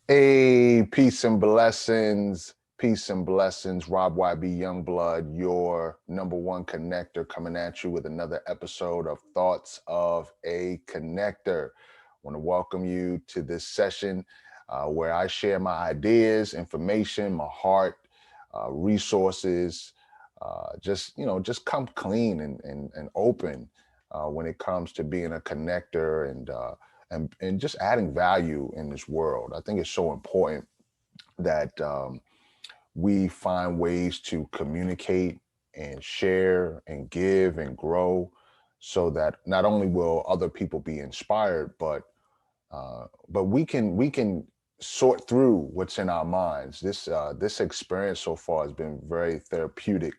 Hey, peace and blessings. Rob YB Youngblood, your number one connector, coming at you with another episode of Thoughts of a Connector. I want to welcome you to this session where I share my ideas, information, my heart, resources. Just come clean and open when it comes to being a connector and just adding value in this world. I think it's so important that we find ways to communicate and share and give and grow, so that not only will other people be inspired, but we can sort through what's in our minds. This experience so far has been very therapeutic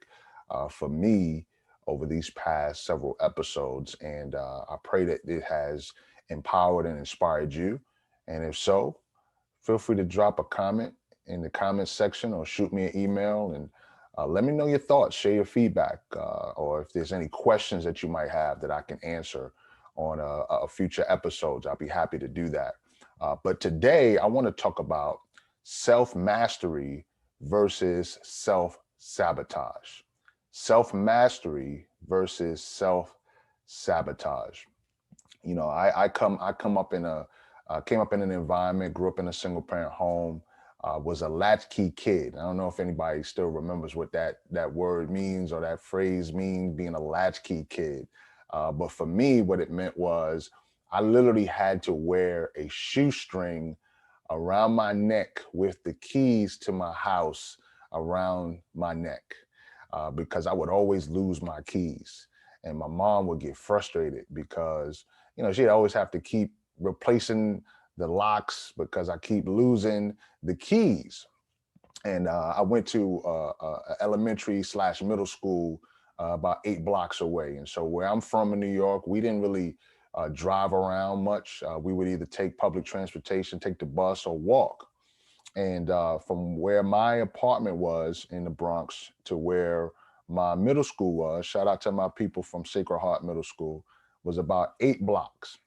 for me over these past several episodes, and I pray that it has empowered and inspired you. And if so, feel free to drop a comment in the comment section or shoot me an email and let me know your thoughts, share your feedback, or if there's any questions that you might have that I can answer on a future episodes. I'll be happy to do that. But today I want to talk about self-mastery versus self-sabotage. Self-mastery versus self-sabotage. I come up in a came up in an environment, grew up in a single parent home, was a latchkey kid. I don't know if anybody still remembers what that word means or that phrase means, being a latchkey kid. But for me, what it meant was I literally had to wear a shoestring around my neck with the keys to my house around my neck, because I would always lose my keys. And my mom would get frustrated because, she'd always have to keep replacing the locks because I keep losing the keys. And I went to elementary slash middle school about 8 blocks away. And so where I'm from in New York, we didn't really drive around much. We would either take public transportation, take the bus, or walk. And from where my apartment was in the Bronx to where my middle school was, shout out to my people from Sacred Heart Middle School, was about 8 blocks.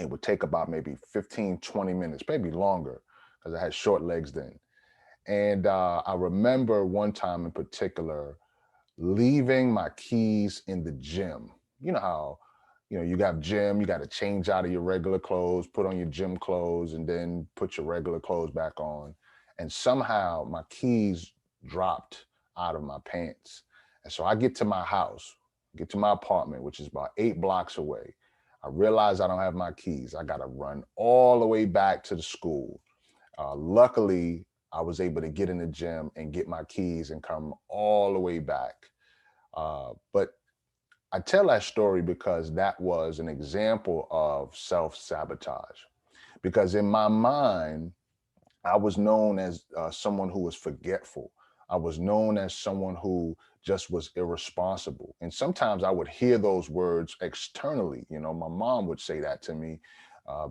It would take about maybe 15, 20 minutes, maybe longer, because I had short legs then. And I remember one time in particular leaving my keys in the gym. You know how, you got gym, you got to change out of your regular clothes, put on your gym clothes, and then put your regular clothes back on. And somehow my keys dropped out of my pants. And so I get to my house, get to my apartment, which is about 8 blocks away. I realize I don't have my keys. I got to run all the way back to the school. Luckily, I was able to get in the gym and get my keys and come all the way back. But I tell that story because that was an example of self sabotage. Because in my mind, I was known as someone who was forgetful. I was known as someone who just was irresponsible. And sometimes I would hear those words externally. My mom would say that to me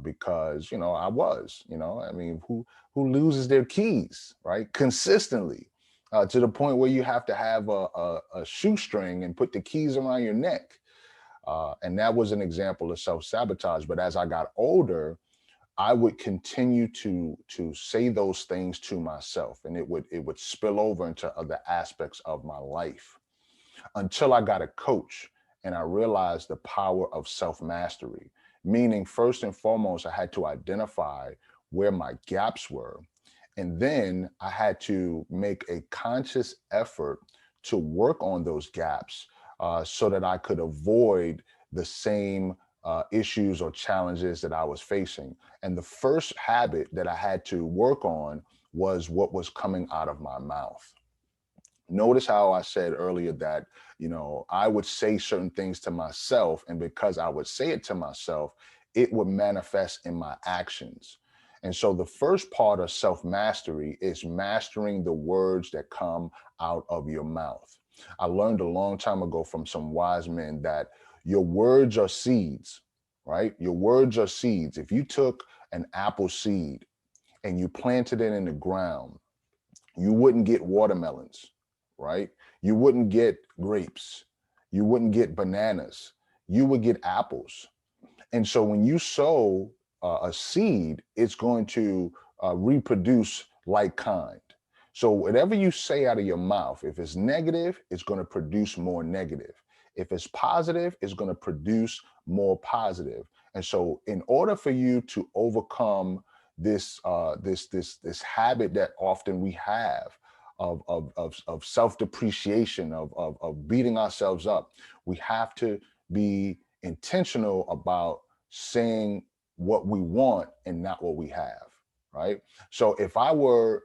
because, I was, I mean, who loses their keys, right? Consistently, to the point where you have to have a shoestring and put the keys around your neck. And that was an example of self sabotage. But as I got older, I would continue to say those things to myself, and it would spill over into other aspects of my life until I got a coach and I realized the power of self mastery. Meaning, first and foremost, I had to identify where my gaps were, and then I had to make a conscious effort to work on those gaps so that I could avoid the same issues or challenges that I was facing. And the first habit that I had to work on was what was coming out of my mouth. Notice how I said earlier that, I would say certain things to myself, and because I would say it to myself, it would manifest in my actions. And so the first part of self mastery is mastering the words that come out of your mouth. I learned a long time ago from some wise men that your words are seeds, right? Your words are seeds. If you took an apple seed and you planted it in the ground, you wouldn't get watermelons, right? You wouldn't get grapes. You wouldn't get bananas. You would get apples. And so when you sow a seed, it's going to reproduce like kind. So whatever you say out of your mouth, if it's negative, it's going to produce more negative. If it's positive, it's going to produce more positive. And so, in order for you to overcome this habit that often we have of self-depreciation, of beating ourselves up, we have to be intentional about saying what we want and not what we have, right? So if I were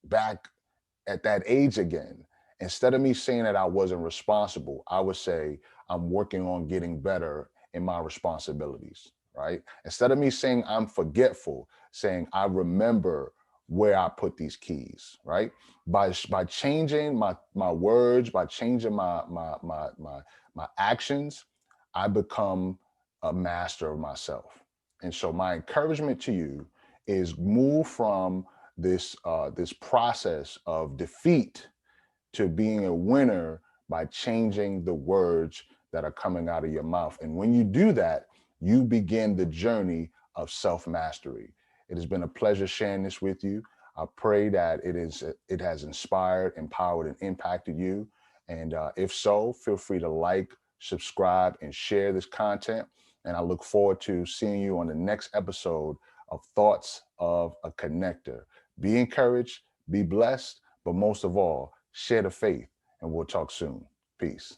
back at that age again, instead of me saying that I wasn't responsible, I would say I'm working on getting better in my responsibilities, right? Instead of me saying I'm forgetful, saying I remember where I put these keys, right? By changing my words, by changing my actions, I become a master of myself. And so my encouragement to you is move from this process of defeat to being a winner by changing the words that are coming out of your mouth. And when you do that, you begin the journey of self-mastery. It has been a pleasure sharing this with you. I pray that it has inspired, empowered, and impacted you. And if so, feel free to like, subscribe, and share this content. And I look forward to seeing you on the next episode of Thoughts of a Connector. Be encouraged, be blessed, but most of all, share the faith, and we'll talk soon. Peace.